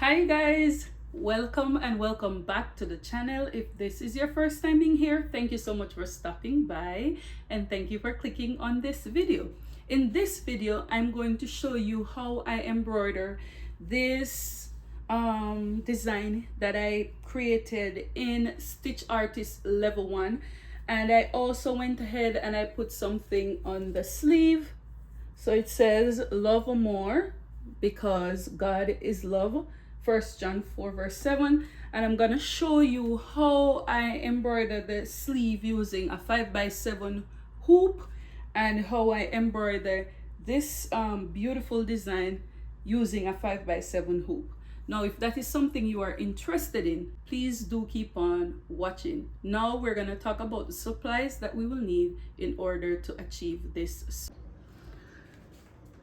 Hi guys, welcome and welcome back to the channel. If this is your first time being here, thank you so much for stopping by and thank you for clicking on this video. In this video, I'm going to show you how I embroider this design that I created in Stitch Artist Level 1, and I also went ahead and I put something on the sleeve. So it says love more because God is love. 1 John 4 verse 7. And I'm gonna show you how I embroider the sleeve using a 5x7 hoop, and how I embroider this beautiful design using a 5x7 hoop. Now, if that is something you are interested in, please do keep on watching. Now we're gonna talk about the supplies that we will need in order to achieve this.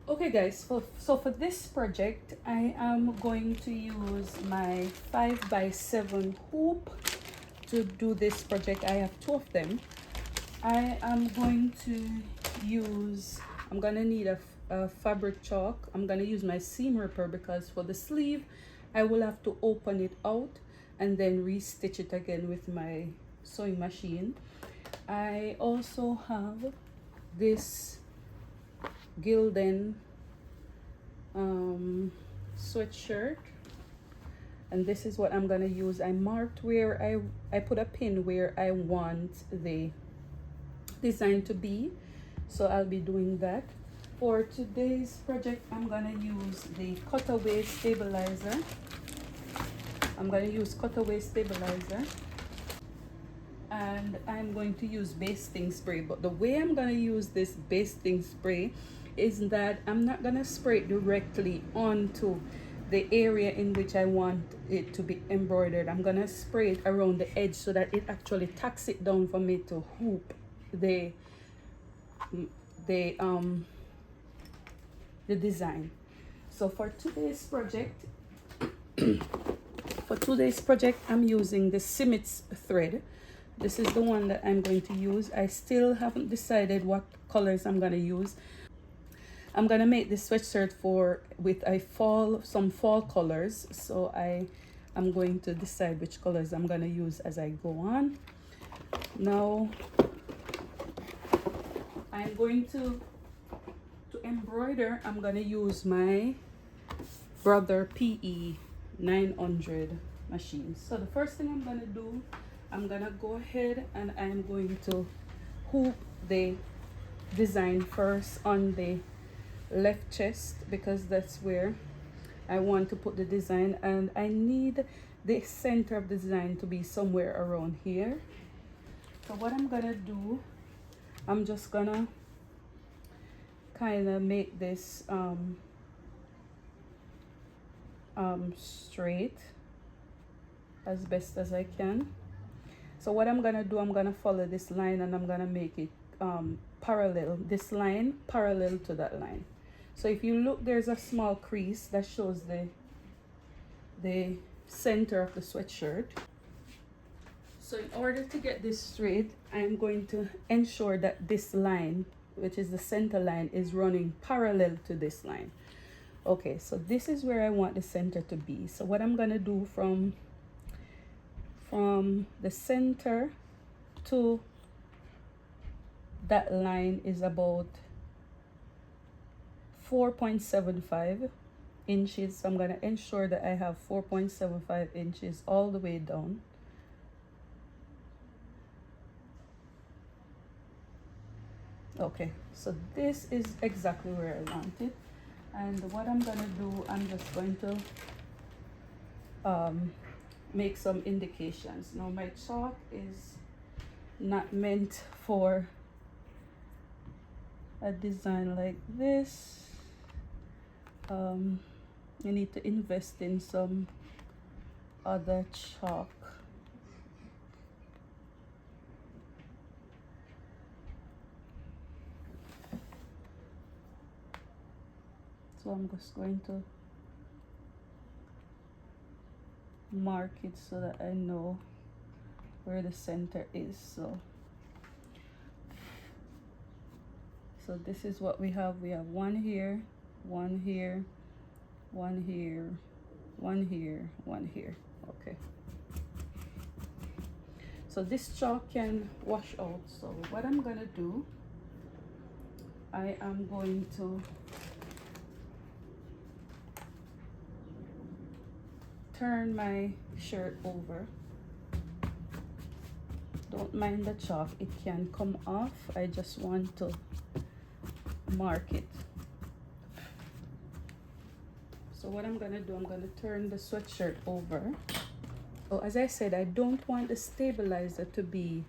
Okay guys, so for this project, I am going to use my 5x7 hoop to do this project. I have two of them. I am going to use, I'm gonna need a fabric chalk. I'm gonna use my seam ripper because for the sleeve, I will have to open it out and then re-stitch it again with my sewing machine. I also have this gilden sweatshirt, and this is what I'm gonna use. I marked where I put a pin where I want the design to be, so I'll be doing that. For today's project, I'm gonna use the cutaway stabilizer. And I'm going to use basting spray. But the way I'm going to use this basting spray is that I'm not going to spray it directly onto the area in which I want it to be embroidered. I'm going to spray it around the edge so that it actually tacks it down for me to hoop the design. So for today's project, I'm using the Simmits thread. This is the one that I'm going to use. I still haven't decided what colors I'm going to use. I'm going to make this sweatshirt with some fall colors. So I'm going to decide which colors I'm going to use as I go on. Now, I'm going to embroider. I'm going to use my Brother PE 900 machine. So the first thing I'm going to do, I'm gonna go ahead and I'm going to hoop the design first on the left chest because that's where I want to put the design, and I need the center of the design to be somewhere around here. So what I'm gonna do, I'm just gonna kind of make this straight as best as I can. So what I'm gonna do, I'm gonna follow this line and I'm gonna make it parallel, this line parallel to that line. So if you look, there's a small crease that shows the center of the sweatshirt. So in order to get this straight, I'm going to ensure that this line, which is the center line, is running parallel to this line. Okay, so this is where I want the center to be. So what I'm gonna do from the center to that line is about 4.75 inches. So I'm going to ensure that I have 4.75 inches all the way down. Okay, so this is exactly where I want it. And what I'm going to do, I'm just going to make some indications. Now my chalk is not meant for a design like this. You need to invest in some other chalk. So I'm just going to mark it so that I know where the center is. So this is what we have. We have one here, one here, one here, one here, one here. Okay. So this chalk can wash out. So what I'm gonna do, I am going to turn my shirt over. Don't mind the chalk, it can come off. I just want to mark it. So what I'm gonna do, I'm gonna turn the sweatshirt over. Oh, as I said, I don't want the stabilizer to be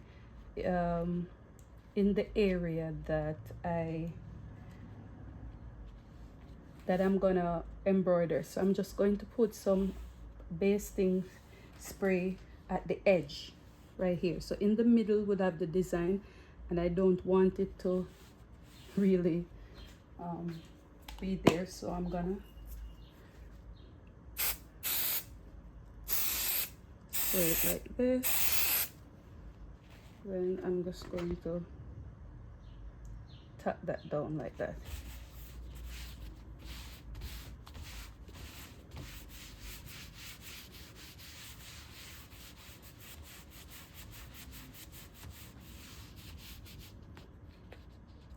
in the area that I'm gonna embroider. So I'm just going to put some basting spray at the edge right here. So in the middle would have the design, and I don't want it to really be there. So I'm gonna spray it like this. Then I'm just going to tap that down like that.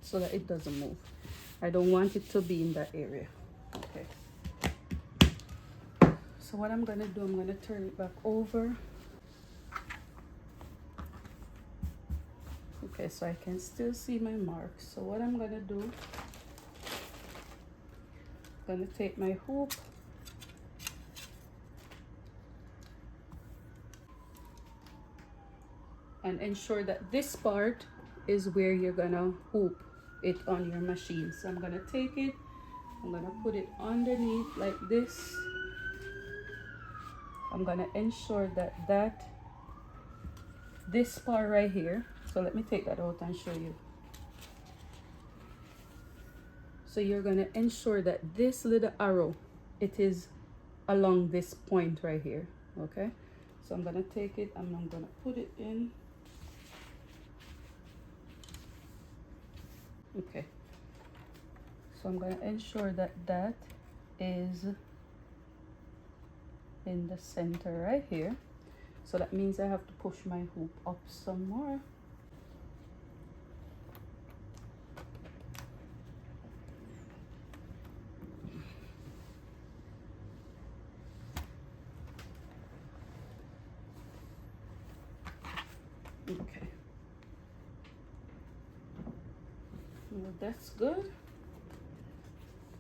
So that it doesn't move. I don't want it to be in that area. Okay. So what I'm gonna do, I'm gonna turn it back over. Okay, so I can still see my marks. So what I'm gonna do, I'm gonna take my hoop and ensure that this part is where you're gonna hoop it on your machine. So I'm gonna take it, I'm gonna put it underneath like this. I'm gonna ensure that this part right here, so let me take that out and show you. So you're gonna ensure that this little arrow, it is along this point right here. Okay, so I'm gonna take it and I'm gonna put it in. Okay, so I'm gonna ensure that that is in the center right here. So that means I have to push my hoop up some more. Okay, well, that's good.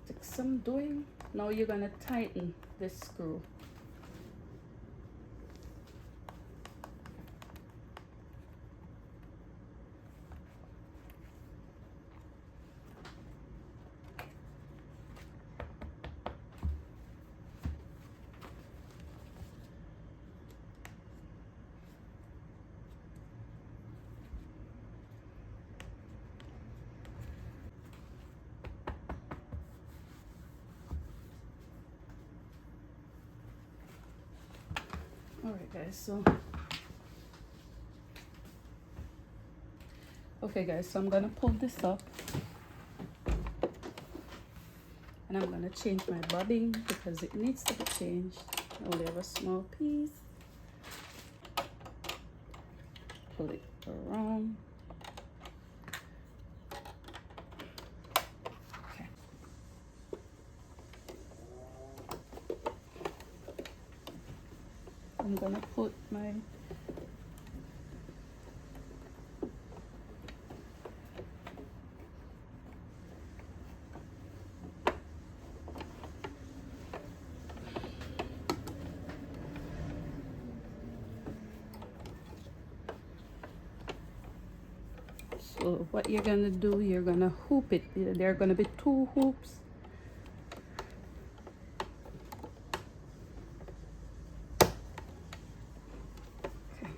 Take some doing. Now you're gonna tighten this screw. All right, guys, so okay guys, so I'm gonna pull this up and I'm gonna change my bobbin because it needs to be changed. I only have a small piece. Pull it around. Okay. I'm gonna put my so what you're gonna do, you're gonna hoop it. There are gonna be 2 hoops. Okay.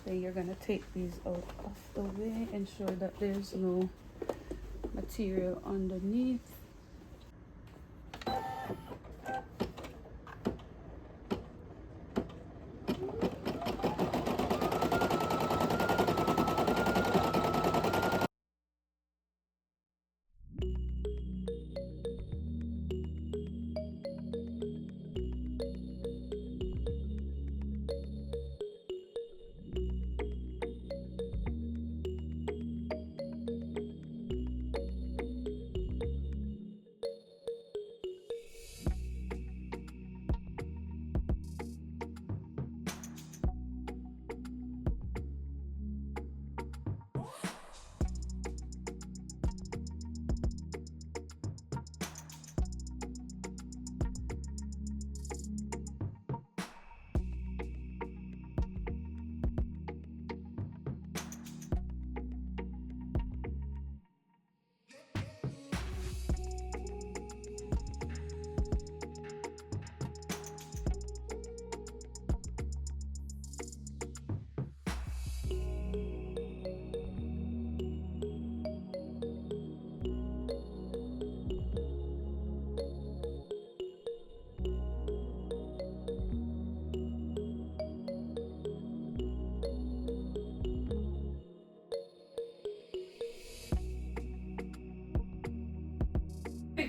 Then you're gonna take these out of the way, ensure that there's no material underneath.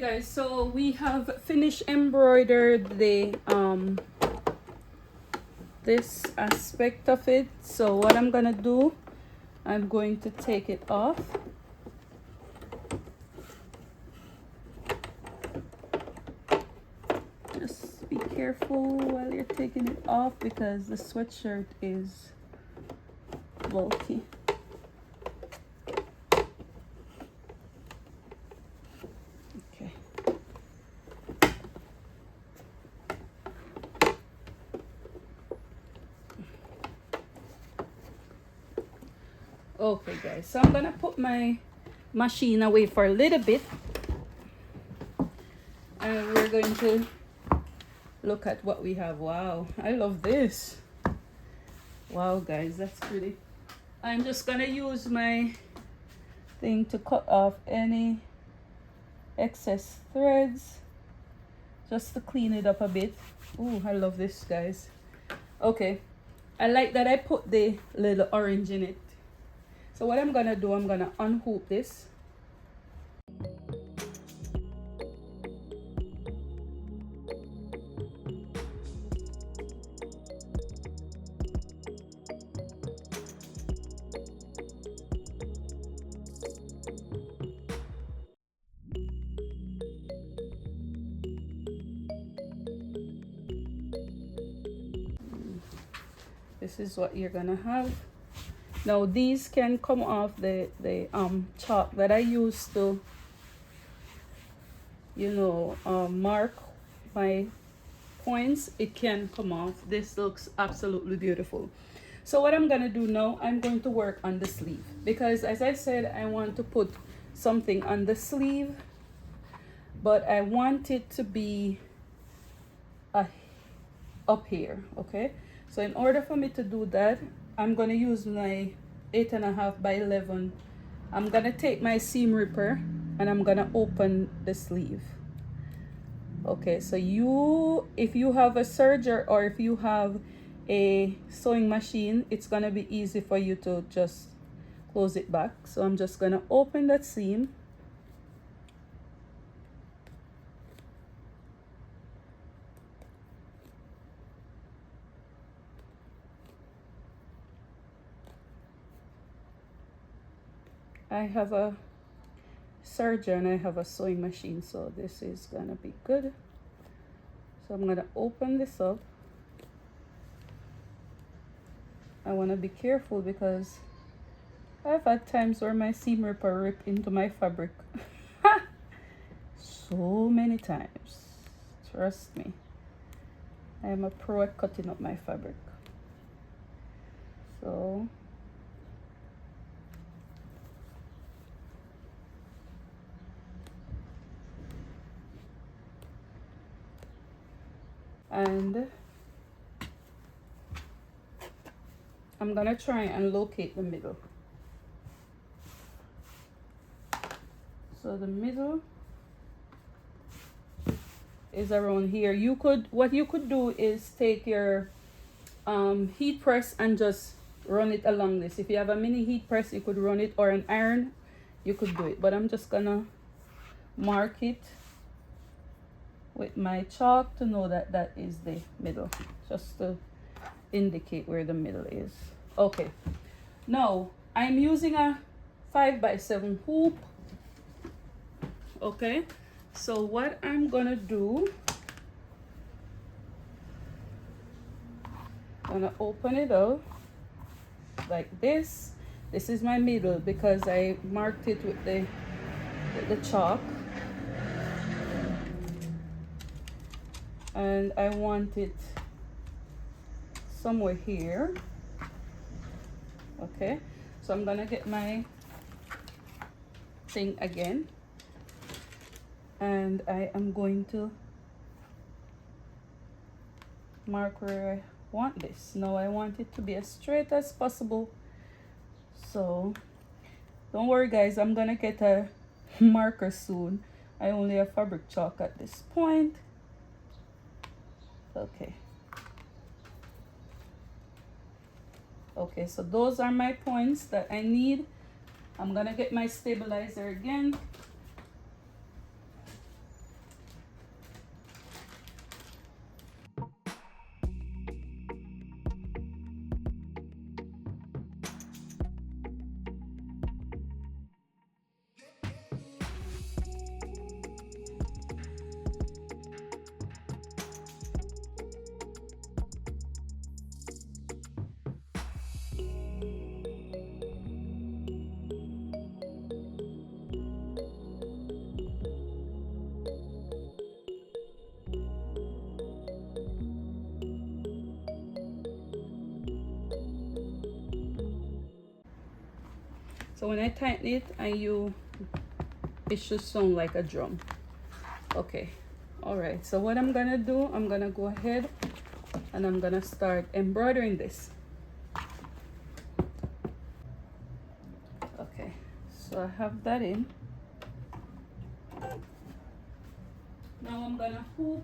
guys, so we have finished embroidered the this aspect of it. So what I'm gonna do, I'm going to take it off. Just be careful while you're taking it off because the sweatshirt is bulky. Okay. Okay guys, so I'm gonna put my machine away for a little bit and we're going to look at what we have. Wow, I love this. Wow guys, that's pretty. I'm just gonna use my thing to cut off any excess threads just to clean it up a bit. Oh, I love this guys. Okay, I like that I put the little orange in it. So what I'm gonna do, I'm gonna unhook this. This is what you're gonna have. Now these can come off the chalk that I used to, you know, mark my points. It can come off. This looks absolutely beautiful. So what I'm gonna do now, I'm going to work on the sleeve because as I said, I want to put something on the sleeve, but I want it to be up here. Okay, so in order for me to do that, I'm gonna use my 8.5 by 11. I'm gonna take my seam ripper and I'm gonna open the sleeve. Okay, so if you have a serger or if you have a sewing machine, it's gonna be easy for you to just close it back. So I'm just gonna open that seam. I have a serger and I have a sewing machine, so this is gonna be good. So I'm gonna open this up. I want to be careful because I've had times where my seam ripper ripped into my fabric. So many times, trust me. I am a pro at cutting up my fabric. So and I'm gonna try and locate the middle. So the middle is around here. What you could do is take your heat press and just run it along this. If you have a mini heat press, you could run it, or an iron, you could do it. But I'm just gonna mark it with my chalk to know that that is the middle, just to indicate where the middle is. Okay, now I'm using a 5 by 7 hoop. Okay, so what I'm gonna do, I'm gonna open it up like this. This is my middle because I marked it with the chalk, and I want it somewhere here. Okay, so I'm gonna get my thing again and I am going to mark where I want this. Now I want it to be as straight as possible, so don't worry guys, I'm gonna get a marker soon. I only have fabric chalk at this point. Okay, okay, so those are my points that I need. I'm gonna get my stabilizer again. So when I tighten it it should sound like a drum. Okay, all right, so what I'm gonna do, I'm gonna go ahead and I'm gonna start embroidering this. Okay, so I have that in. Now I'm gonna hoop.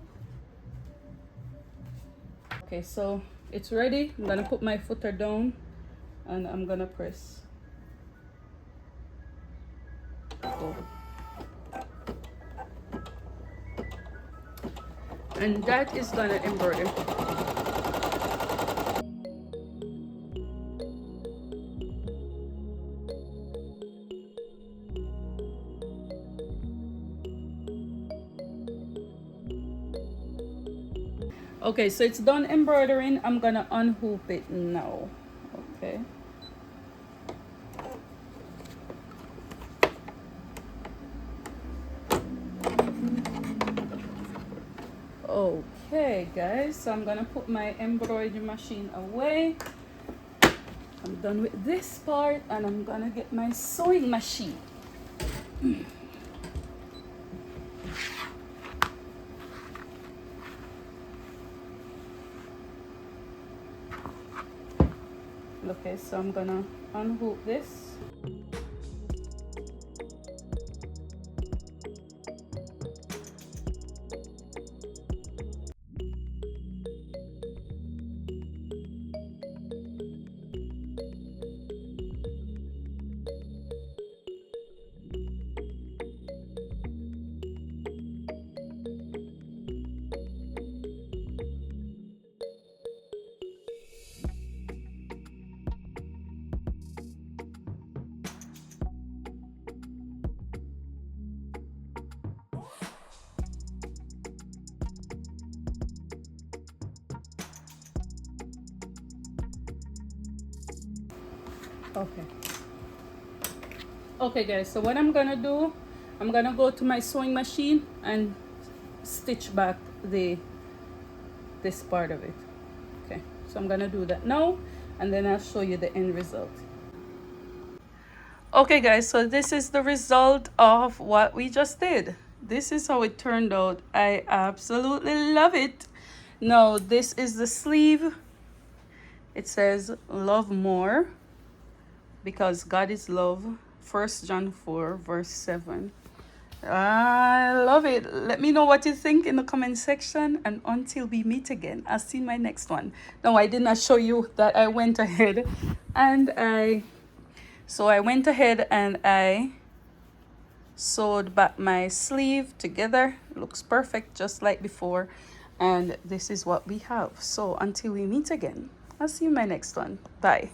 Okay, so it's ready. I'm gonna put my footer down and I'm gonna press. Go. And that is gonna embroider. Okay, so it's done embroidering. I'm gonna unhoop it now. Okay. Okay guys, so I'm gonna put my embroidery machine away. I'm done with this part and I'm gonna get my sewing machine. Okay, so I'm gonna unhook this. Okay. Okay guys, so what I'm gonna do, I'm gonna go to my sewing machine and stitch back this part of it. Okay, so I'm gonna do that now and then I'll show you the end result. Okay guys, so this is the result of what we just did. This is how it turned out. I absolutely love it. Now this is the sleeve. It says love more because God is love. 1 John 4 verse 7. I love it. Let me know what you think in the comment section, and until we meet again, I'll see my next one. No, I did not show you that I went ahead and I sewed back my sleeve together. It looks perfect just like before, and this is what we have. So until we meet again, I'll see you in my next one. Bye.